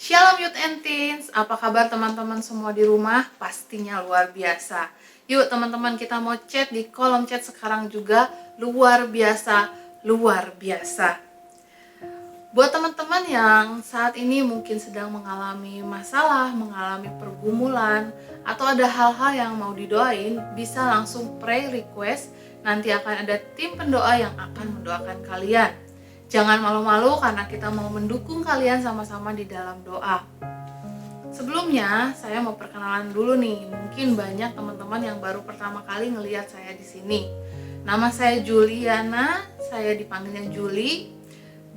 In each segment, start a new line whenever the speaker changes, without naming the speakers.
Shalom Youth and Teens, apa kabar teman-teman semua di rumah? Pastinya luar biasa. Yuk teman-teman, kita mau chat di kolom chat sekarang juga. Luar biasa, luar biasa. Buat teman-teman yang saat ini mungkin sedang mengalami masalah, mengalami pergumulan, atau ada hal-hal yang mau didoain, bisa langsung pray request. Nanti akan ada tim pendoa yang akan mendoakan kalian. Jangan malu-malu karena kita mau mendukung kalian sama-sama di dalam doa. Sebelumnya, saya mau perkenalan dulu nih. Mungkin banyak teman-teman yang baru pertama kali ngelihat saya di sini. Nama saya Juliana, saya dipanggilnya Juli,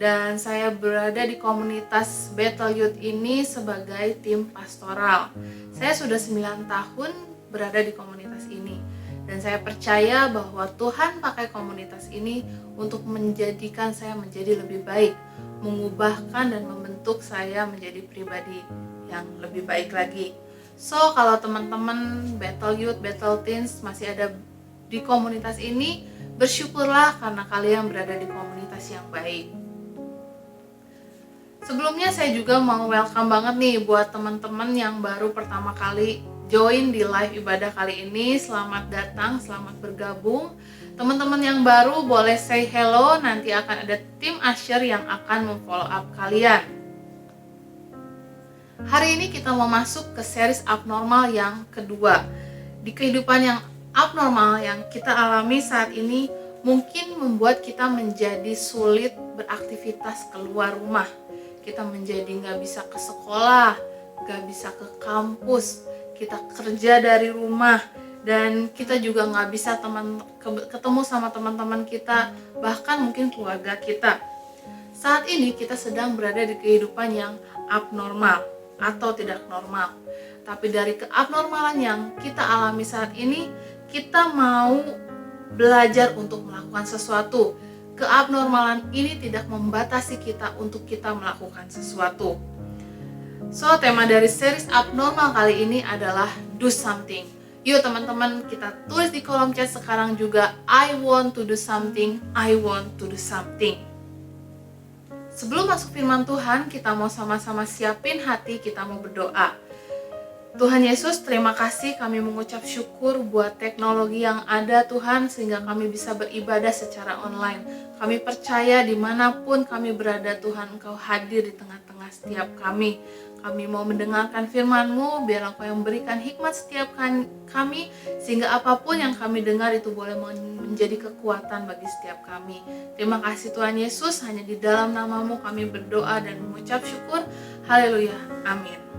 dan saya berada di komunitas Battle Youth ini sebagai tim pastoral. Saya sudah 9 tahun berada di komunitas ini. Dan saya percaya bahwa Tuhan pakai komunitas ini untuk menjadikan saya menjadi lebih baik, mengubahkan dan membentuk saya menjadi pribadi yang lebih baik lagi. So, kalau teman-teman Battle Youth, Battle Teens masih ada di komunitas ini, bersyukurlah karena kalian berada di komunitas yang baik. Sebelumnya saya juga mau welcome banget nih buat teman-teman yang baru pertama kali join di live ibadah kali ini. Selamat datang, selamat bergabung. Teman-teman yang baru boleh say hello, nanti akan ada tim usher yang akan memfollow up kalian. Hari ini kita mau masuk ke series abnormal yang kedua. Di kehidupan yang abnormal yang kita alami saat ini mungkin membuat kita menjadi sulit beraktivitas keluar rumah. Kita menjadi nggak bisa ke sekolah, nggak bisa ke kampus, kita kerja dari rumah, dan kita juga nggak bisa ketemu sama teman-teman kita, bahkan mungkin keluarga kita. Saat ini kita sedang berada di kehidupan yang abnormal atau tidak normal. Tapi dari keabnormalan yang kita alami saat ini, kita mau belajar untuk melakukan sesuatu. Keabnormalan ini tidak membatasi kita untuk kita melakukan sesuatu. So, tema dari series abnormal kali ini adalah do something. Yuk teman-teman, kita tulis di kolom chat sekarang juga, I want to do something, I want to do something. Sebelum masuk firman Tuhan, kita mau sama-sama siapin hati, kita mau berdoa. Tuhan Yesus, terima kasih, kami mengucap syukur buat teknologi yang ada Tuhan, sehingga kami bisa beribadah secara online. Kami percaya dimanapun kami berada Tuhan, Engkau hadir di tengah-tengah setiap kami. Kami mau mendengarkan firman-Mu, biar Engkau yang berikan hikmat setiap kami, sehingga apapun yang kami dengar itu boleh menjadi kekuatan bagi setiap kami. Terima kasih Tuhan Yesus, hanya di dalam nama-Mu kami berdoa dan mengucap syukur. Haleluya, amin.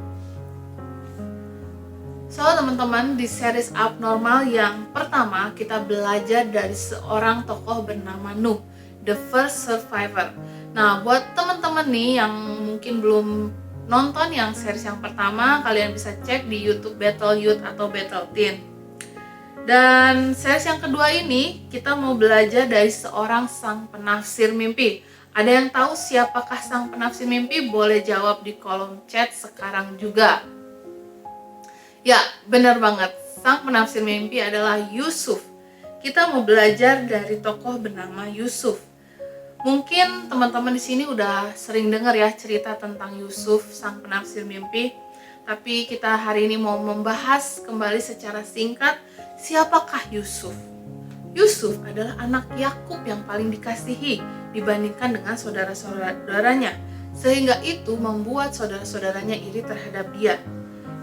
So teman-teman, di series abnormal yang pertama kita belajar dari seorang tokoh bernama Nuh, the first survivor. Nah, buat teman-teman nih yang mungkin belum nonton yang series yang pertama, kalian bisa cek di YouTube Battle Youth atau Battle Teen. Dan series yang kedua ini kita mau belajar dari seorang sang penafsir mimpi. Ada yang tahu siapakah sang penafsir mimpi? Boleh jawab di kolom chat sekarang juga. Ya, benar banget. Sang penafsir mimpi adalah Yusuf. Kita mau belajar dari tokoh bernama Yusuf. Mungkin teman-teman di sini udah sering dengar ya cerita tentang Yusuf, sang penafsir mimpi. Tapi kita hari ini mau membahas kembali secara singkat, siapakah Yusuf? Yusuf adalah anak Yakub yang paling dikasihi dibandingkan dengan saudara-saudaranya. Sehingga itu membuat saudara-saudaranya iri terhadap dia.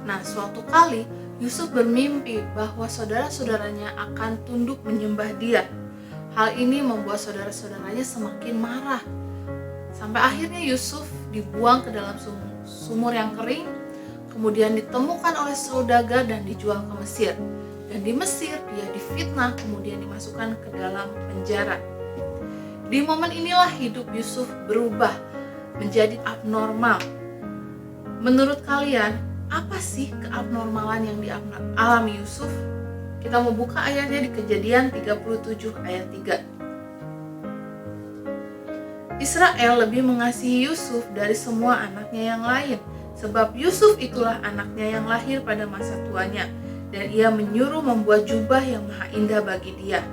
Nah, suatu kali Yusuf bermimpi bahwa saudara-saudaranya akan tunduk menyembah dia. Hal ini membuat saudara-saudaranya semakin marah. Sampai akhirnya Yusuf dibuang ke dalam sumur yang kering, kemudian ditemukan oleh saudagar dan dijual ke Mesir. Dan di Mesir dia difitnah, kemudian dimasukkan ke dalam penjara. Di momen inilah hidup Yusuf berubah menjadi abnormal. Menurut kalian, apa sih keabnormalan yang dialami Yusuf? Kita mau buka ayatnya di Kejadian 37 ayat 3. Israel lebih mengasihi Yusuf dari semua anaknya yang lain, sebab Yusuf itulah anaknya yang lahir pada masa tuanya, dan ia menyuruh membuat jubah yang maha indah bagi dia.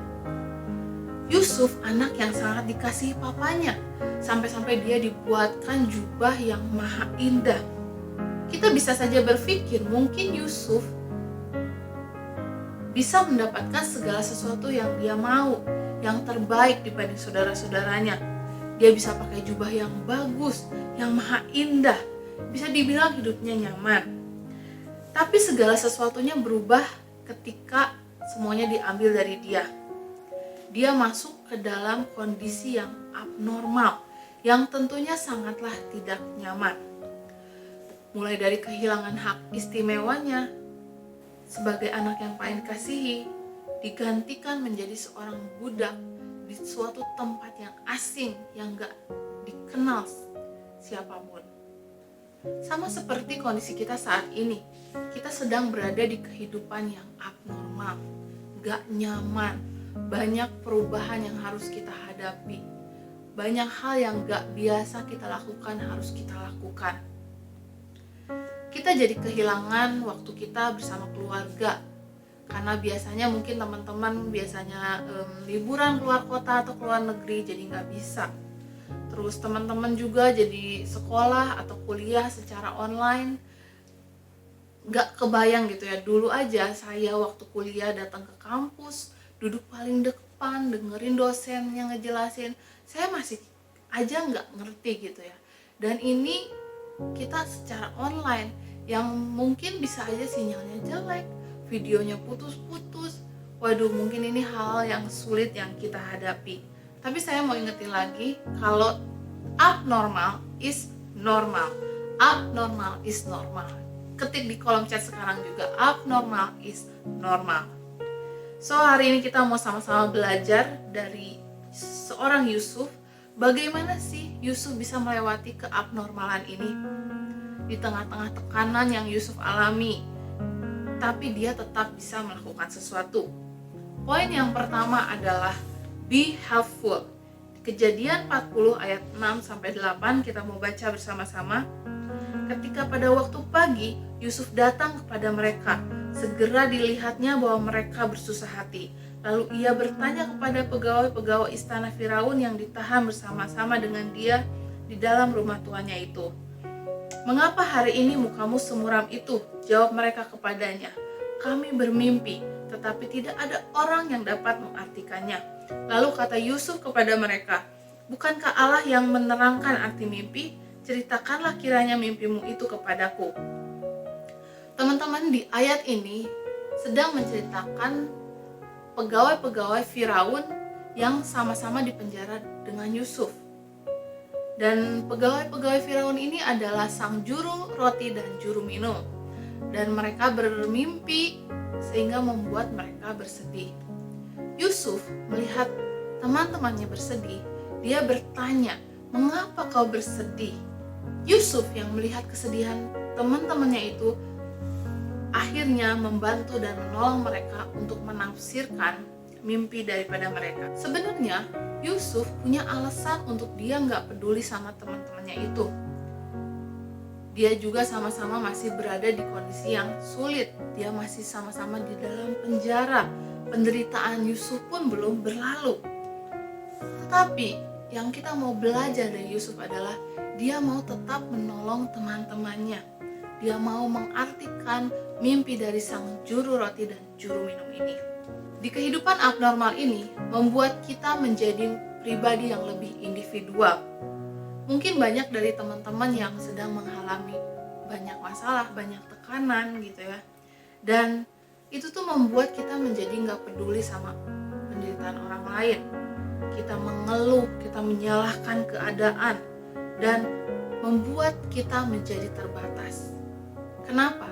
Yusuf anak yang sangat dikasihi papanya, sampai-sampai dia dibuatkan jubah yang maha indah. kita bisa saja berpikir mungkin Yusuf bisa mendapatkan segala sesuatu yang dia mau, yang terbaik dibanding saudara-saudaranya. Dia bisa pakai jubah yang bagus, yang maha indah, bisa dibilang hidupnya nyaman. Tapi segala sesuatunya berubah ketika semuanya diambil dari dia. Dia masuk ke dalam kondisi yang abnormal, yang tentunya sangatlah tidak nyaman. Mulai dari kehilangan hak istimewanya sebagai anak yang paling dikasihi, digantikan menjadi seorang budak di suatu tempat yang asing, yang gak dikenal siapapun. Sama seperti kondisi kita saat ini, kita sedang berada di kehidupan yang abnormal, gak nyaman, banyak perubahan yang harus kita hadapi, banyak hal yang gak biasa kita lakukan harus kita lakukan. Kita jadi kehilangan waktu kita bersama keluarga, karena biasanya mungkin teman-teman liburan keluar kota atau keluar negeri, jadi nggak bisa. Terus teman-teman juga jadi sekolah atau kuliah secara online, nggak kebayang gitu ya. Dulu aja saya waktu kuliah datang ke kampus, duduk paling depan, dengerin dosen yang ngejelasin, saya masih aja nggak ngerti gitu ya. Dan ini kita secara online, yang mungkin bisa aja sinyalnya jelek, videonya putus-putus. Waduh, mungkin ini hal yang sulit yang kita hadapi. Tapi saya mau ingetin lagi, kalau abnormal is normal. Abnormal is normal. Ketik di kolom chat sekarang juga, abnormal is normal. So, hari ini kita mau sama-sama belajar dari seorang Yusuf. Bagaimana sih Yusuf bisa melewati keabnormalan ini? Di tengah-tengah tekanan yang Yusuf alami, tapi dia tetap bisa melakukan sesuatu. Poin yang pertama adalah be helpful. Kejadian 40 ayat 6-8 kita mau baca bersama-sama. Ketika pada waktu pagi Yusuf datang kepada mereka, segera dilihatnya bahwa mereka bersusah hati. Lalu ia bertanya kepada pegawai-pegawai istana Firaun yang ditahan bersama-sama dengan dia di dalam rumah tuannya itu. "Mengapa hari ini mukamu semuram itu?" jawab mereka kepadanya. "Kami bermimpi, tetapi tidak ada orang yang dapat mengartikannya." Lalu kata Yusuf kepada mereka, "Bukankah Allah yang menerangkan arti mimpi? Ceritakanlah kiranya mimpimu itu kepadaku." Teman-teman, di ayat ini sedang menceritakan pegawai-pegawai Firaun yang sama-sama dipenjara dengan Yusuf. Dan pegawai-pegawai Firaun ini adalah sang juru roti dan juru minum. Dan mereka bermimpi sehingga membuat mereka bersedih. Yusuf melihat teman-temannya bersedih. Dia bertanya, "Mengapa kau bersedih?" Yusuf yang melihat kesedihan teman-temannya itu akhirnya membantu dan menolong mereka untuk menafsirkan mimpi daripada mereka. Sebenarnya Yusuf punya alasan untuk dia nggak peduli sama teman-temannya itu. Dia juga sama-sama masih berada di kondisi yang sulit. Dia masih sama-sama di dalam penjara. Penderitaan Yusuf pun belum berlalu. Tetapi yang kita mau belajar dari Yusuf adalah dia mau tetap menolong teman-temannya. Dia mau mengartikan mimpi dari sang juru roti dan juru minum ini. Di kehidupan abnormal ini membuat kita menjadi pribadi yang lebih individual. Mungkin banyak dari teman-teman yang sedang mengalami banyak masalah, banyak tekanan gitu ya. Dan itu tuh membuat kita menjadi gak peduli sama penderitaan orang lain. Kita mengeluh, kita menyalahkan keadaan, dan membuat kita menjadi terbatas. Kenapa?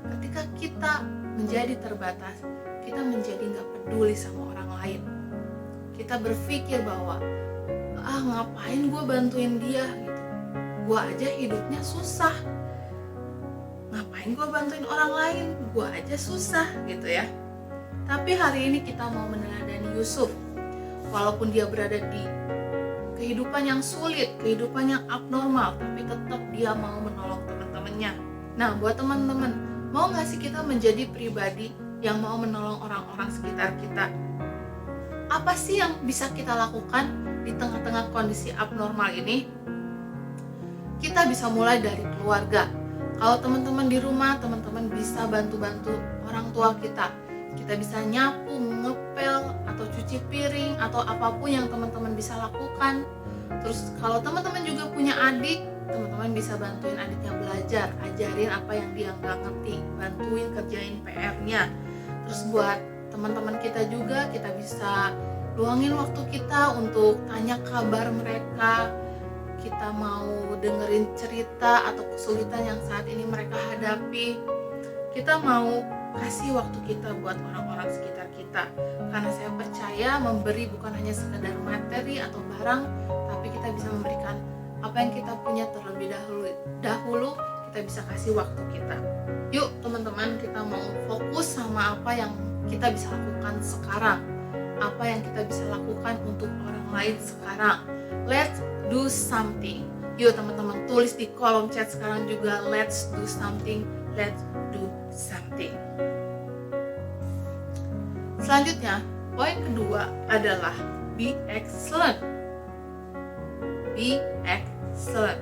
Ketika kita menjadi terbatas, kita menjadi gak peduli sama orang lain. Kita berpikir bahwa ngapain gue bantuin dia gitu. Gue aja hidupnya susah. Ngapain gue bantuin orang lain? Gue aja susah gitu ya. Tapi hari ini kita mau meneladani Yusuf. Walaupun dia berada di kehidupan yang sulit, kehidupan yang abnormal, tapi tetap dia mau menolong teman-temannya. Nah, buat teman-teman, mau gak sih kita menjadi pribadi yang mau menolong orang-orang sekitar kita? Apa sih yang bisa kita lakukan di tengah-tengah kondisi abnormal ini? Kita bisa mulai dari keluarga. Kalau teman-teman di rumah, teman-teman bisa bantu-bantu orang tua kita. Kita bisa nyapu, ngepel, atau cuci piring, atau apapun yang teman-teman bisa lakukan. Terus kalau teman-teman juga punya adik, teman-teman bisa bantuin adiknya belajar, ajarin apa yang dia nggak ngerti, bantuin kerjain PR-nya. Terus buat teman-teman kita juga, kita bisa luangin waktu kita untuk tanya kabar mereka. Kita mau dengerin cerita atau kesulitan yang saat ini mereka hadapi. Kita mau kasih waktu kita buat orang-orang sekitar kita. Karena saya percaya memberi bukan hanya sekedar materi atau barang, tapi kita bisa memberikan apa yang kita punya terlebih dahulu kita bisa kasih waktu kita. Yuk teman-teman, kita mau fokus sama apa yang kita bisa lakukan sekarang. Apa yang kita bisa lakukan untuk orang lain sekarang. Let's do something. Yuk teman-teman, tulis di kolom chat sekarang juga, let's do something, let's do something. Selanjutnya, poin kedua adalah be excellent. Be excellent.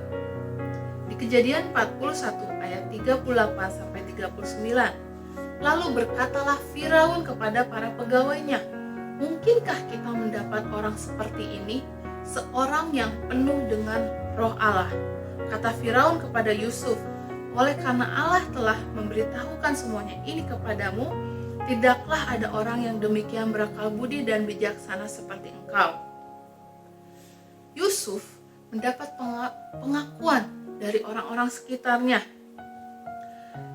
Di Kejadian 41 ayat 38 sampai 39. Lalu berkatalah Firaun kepada para pegawainya, mungkinkah kita mendapat orang seperti ini, seorang yang penuh dengan roh Allah? Kata Firaun kepada Yusuf, oleh karena Allah telah memberitahukan semuanya ini kepadamu, tidaklah ada orang yang demikian berakal budi dan bijaksana seperti engkau. Yusuf mendapat pengakuan dari orang-orang sekitarnya.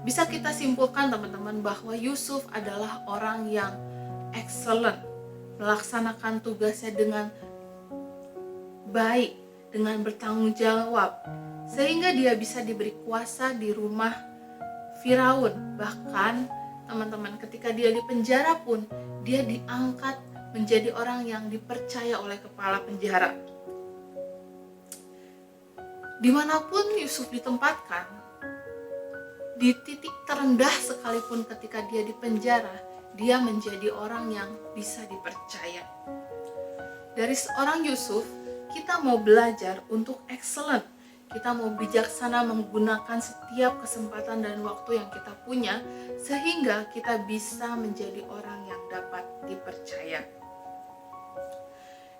Bisa kita simpulkan teman-teman bahwa Yusuf adalah orang yang excellent, melaksanakan tugasnya dengan baik, dengan bertanggung jawab, sehingga dia bisa diberi kuasa di rumah Firaun. Bahkan teman-teman, ketika dia di penjara pun dia diangkat menjadi orang yang dipercaya oleh kepala penjara. Dimanapun Yusuf ditempatkan, di titik terendah sekalipun ketika dia di penjara, dia menjadi orang yang bisa dipercaya. Dari seorang Yusuf, kita mau belajar untuk excellent. Kita mau bijaksana menggunakan setiap kesempatan dan waktu yang kita punya, sehingga kita bisa menjadi orang yang dapat dipercaya.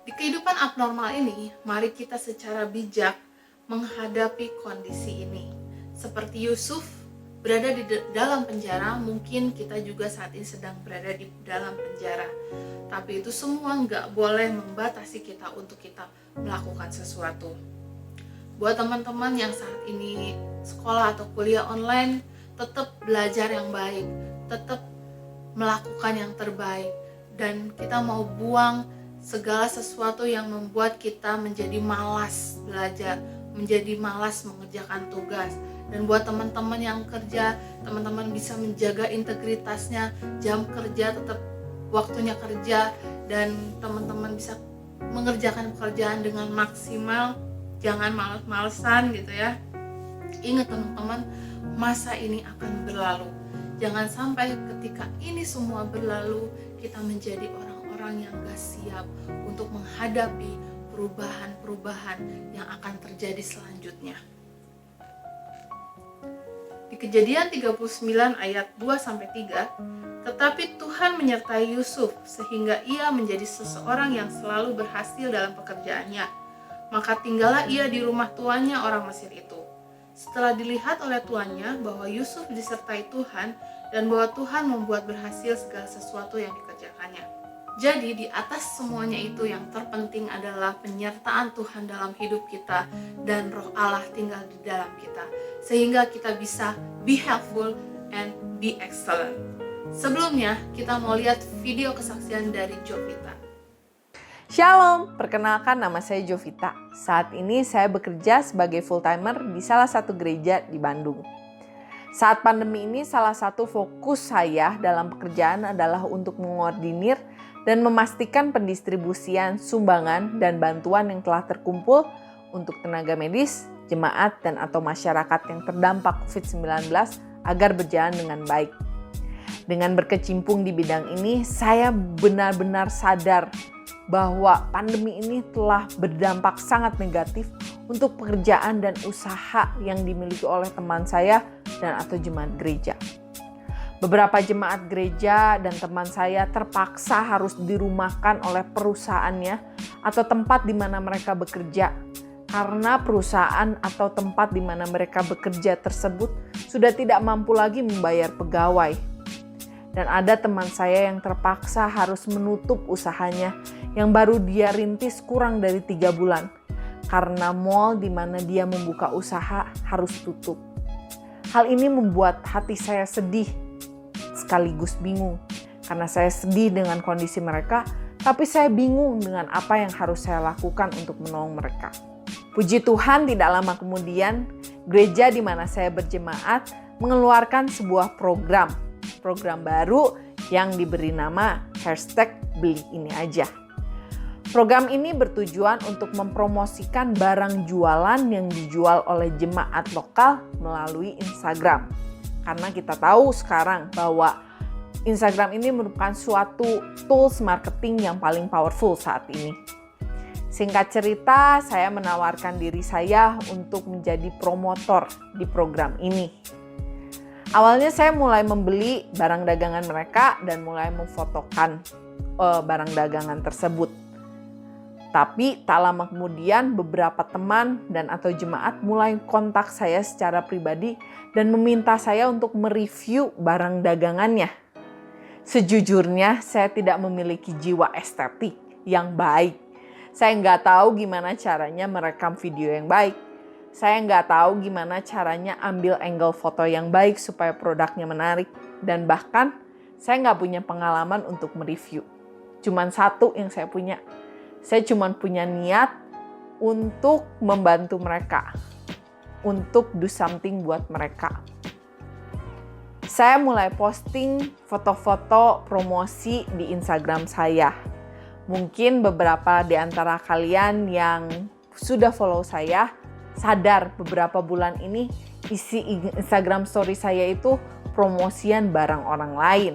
Di kehidupan abnormal ini, mari kita secara bijak menghadapi kondisi ini. Seperti Yusuf berada di dalam penjara, mungkin kita juga saat ini sedang berada di dalam penjara. Tapi itu semua nggak boleh membatasi kita untuk kita melakukan sesuatu. Buat teman-teman yang saat ini sekolah atau kuliah online, tetap belajar yang baik, tetap melakukan yang terbaik, dan kita mau buang segala sesuatu yang membuat kita menjadi malas belajar, menjadi malas mengerjakan tugas. Dan buat teman-teman yang kerja, teman-teman bisa menjaga integritasnya, jam kerja tetap waktunya kerja, dan teman-teman bisa mengerjakan pekerjaan dengan maksimal, jangan males-malesan gitu ya. Ingat teman-teman, masa ini akan berlalu. Jangan sampai ketika ini semua berlalu, kita menjadi orang-orang yang gak siap untuk menghadapi perubahan-perubahan yang akan terjadi selanjutnya. Di Kejadian 39 ayat 2-3, tetapi Tuhan menyertai Yusuf sehingga ia menjadi seseorang yang selalu berhasil dalam pekerjaannya. Maka tinggallah ia di rumah tuannya orang Mesir itu. Setelah dilihat oleh tuannya bahwa Yusuf disertai Tuhan dan bahwa Tuhan membuat berhasil segala sesuatu yang dikerjakannya. Jadi di atas semuanya itu yang terpenting adalah penyertaan Tuhan dalam hidup kita dan roh Allah tinggal di dalam kita. Sehingga kita bisa be helpful and be excellent. Sebelumnya kita mau lihat video kesaksian dari Jovita.
Shalom, perkenalkan nama saya Jovita. Saat ini saya bekerja sebagai full-timer di salah satu gereja di Bandung. Saat pandemi ini salah satu fokus saya dalam pekerjaan adalah untuk mengordinir dan memastikan pendistribusian sumbangan dan bantuan yang telah terkumpul untuk tenaga medis, jemaat, dan atau masyarakat yang terdampak COVID-19 agar berjalan dengan baik. Dengan berkecimpung di bidang ini, saya benar-benar sadar bahwa pandemi ini telah berdampak sangat negatif untuk pekerjaan dan usaha yang dimiliki oleh teman saya dan atau jemaat gereja. Beberapa jemaat gereja dan teman saya terpaksa harus dirumahkan oleh perusahaannya atau tempat di mana mereka bekerja karena perusahaan atau tempat di mana mereka bekerja tersebut sudah tidak mampu lagi membayar pegawai. Dan ada teman saya yang terpaksa harus menutup usahanya yang baru dia rintis kurang dari 3 bulan karena mall di mana dia membuka usaha harus tutup. Hal ini membuat hati saya sedih sekaligus bingung karena saya sedih dengan kondisi mereka, tapi saya bingung dengan apa yang harus saya lakukan untuk menolong mereka. Puji Tuhan, tidak lama kemudian gereja di mana saya berjemaat mengeluarkan sebuah program baru yang diberi nama #BeliIniAja. Program ini bertujuan untuk mempromosikan barang jualan yang dijual oleh jemaat lokal melalui Instagram. Karena kita tahu sekarang bahwa Instagram ini merupakan suatu tools marketing yang paling powerful saat ini. Singkat cerita, saya menawarkan diri saya untuk menjadi promotor di program ini. Awalnya saya mulai membeli barang dagangan mereka dan mulai memfotokan barang dagangan tersebut. Tapi tak lama kemudian beberapa teman dan atau jemaat mulai kontak saya secara pribadi dan meminta saya untuk mereview barang dagangannya. Sejujurnya saya tidak memiliki jiwa estetik yang baik. Saya nggak tahu gimana caranya merekam video yang baik. Saya nggak tahu gimana caranya ambil angle foto yang baik supaya produknya menarik. Dan bahkan saya nggak punya pengalaman untuk mereview. Cuman satu yang saya punya. Saya cuman punya niat untuk membantu mereka. Untuk do something buat mereka. Saya mulai posting foto-foto promosi di Instagram saya. Mungkin beberapa di antara kalian yang sudah follow saya sadar beberapa bulan ini isi Instagram story saya itu promosian barang orang lain.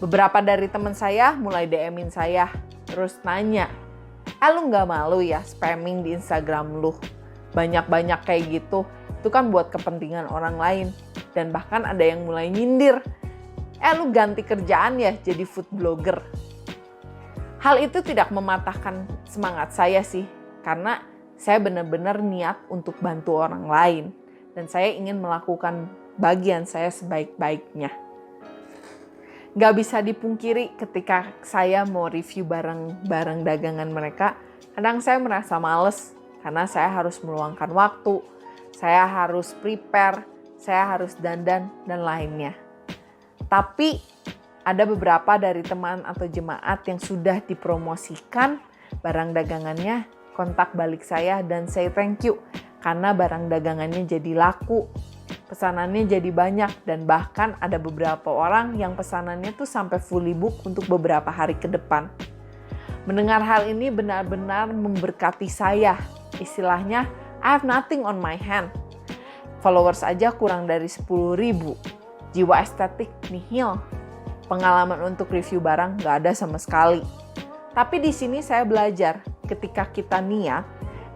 Beberapa dari teman saya mulai DM-in saya, terus nanya, lu gak malu ya spamming di Instagram lu? Banyak-banyak kayak gitu, itu kan buat kepentingan orang lain. Dan bahkan ada yang mulai nyindir, lu ganti kerjaan ya jadi food blogger. Hal itu tidak mematahkan semangat saya sih, karena saya benar-benar niat untuk bantu orang lain. Dan saya ingin melakukan bagian saya sebaik-baiknya. Gak bisa dipungkiri ketika saya mau review barang dagangan mereka, kadang saya merasa males karena saya harus meluangkan waktu, saya harus prepare, saya harus dandan, dan lainnya. Tapi ada beberapa dari teman atau jemaat yang sudah dipromosikan barang dagangannya, kontak balik saya dan say thank you karena barang dagangannya jadi laku, pesanannya jadi banyak, dan bahkan ada beberapa orang yang pesanannya tuh sampai fully book untuk beberapa hari ke depan. Mendengar hal ini benar-benar memberkati saya. Istilahnya, I have nothing on my hand. Followers aja kurang dari 10.000. Jiwa estetik nihil. Pengalaman untuk review barang gak ada sama sekali. Tapi di sini saya belajar, ketika kita niat,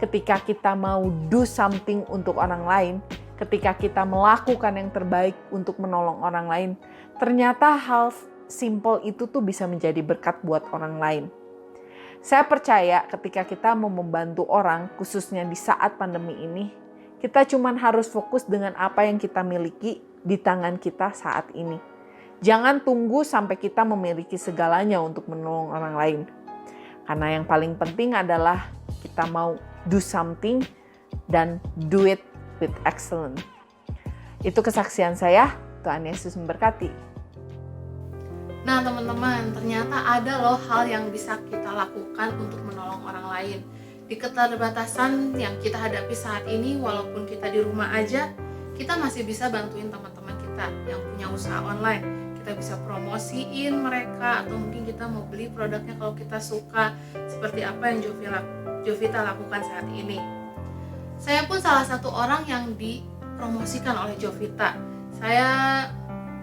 ketika kita mau do something untuk orang lain, ketika kita melakukan yang terbaik untuk menolong orang lain, ternyata hal simple itu tuh bisa menjadi berkat buat orang lain. Saya percaya ketika kita mau membantu orang, khususnya di saat pandemi ini, kita cuma harus fokus dengan apa yang kita miliki di tangan kita saat ini. Jangan tunggu sampai kita memiliki segalanya untuk menolong orang lain. Karena yang paling penting adalah kita mau do something dan do it with excellence. Itu kesaksian saya. Tuhan Yesus memberkati.
Nah teman-teman, ternyata ada loh hal yang bisa kita lakukan untuk menolong orang lain. Di keterbatasan yang kita hadapi saat ini, walaupun kita di rumah aja, kita masih bisa bantuin teman-teman kita yang punya usaha online. Kita bisa promosiin mereka, atau mungkin kita mau beli produknya kalau kita suka, seperti apa yang Jovita lakukan saat ini. Saya pun salah satu orang yang dipromosikan oleh Jovita. Saya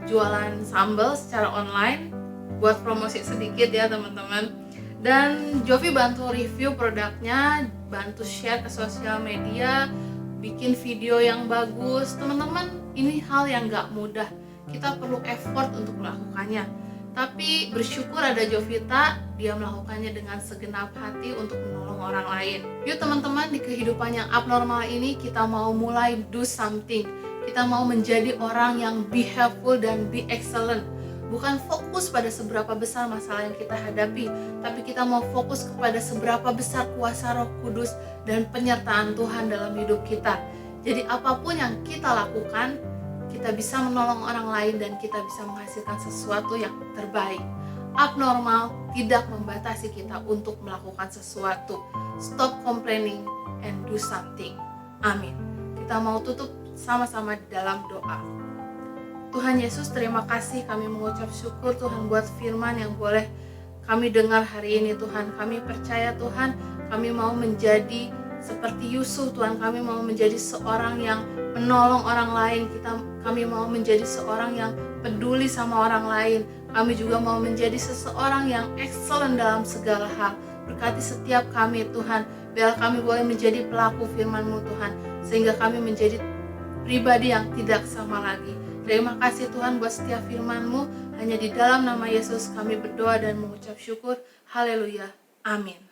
jualan sambal secara online, buat promosi sedikit ya teman-teman. Dan Jovi bantu review produknya bantu share ke sosial media, bikin video yang bagus. Teman-teman, ini hal yang gak mudah, kita perlu effort untuk melakukannya. Tapi bersyukur ada Jovita, dia melakukannya dengan segenap hati untuk menolong orang lain. Yuk teman-teman, di kehidupan yang abnormal ini kita mau mulai do something. Kita mau menjadi orang yang be helpful dan be excellent. Bukan fokus pada seberapa besar masalah yang kita hadapi, tapi kita mau fokus kepada seberapa besar kuasa Roh Kudus dan penyertaan Tuhan dalam hidup kita. Jadi apapun yang kita lakukan, kita bisa menolong orang lain dan kita bisa menghasilkan sesuatu yang terbaik. Abnormal tidak membatasi kita untuk melakukan sesuatu. Stop complaining and do something. Amin. Kita mau tutup sama-sama di dalam doa. Tuhan Yesus, terima kasih, kami mengucap syukur Tuhan buat firman yang boleh kami dengar hari ini Tuhan. Kami percaya Tuhan, kami mau menjadi seperti Yusuf Tuhan. Kami mau menjadi seorang yang menolong orang lain. Kami mau menjadi seorang yang peduli sama orang lain. Kami juga mau menjadi seseorang yang excellent dalam segala hal. Berkati setiap kami Tuhan, biar kami boleh menjadi pelaku firman-Mu Tuhan, sehingga kami menjadi pribadi yang tidak sama lagi. Terima kasih Tuhan buat setiap firman-Mu. Hanya di dalam nama Yesus kami berdoa dan mengucap syukur. Haleluya. Amin.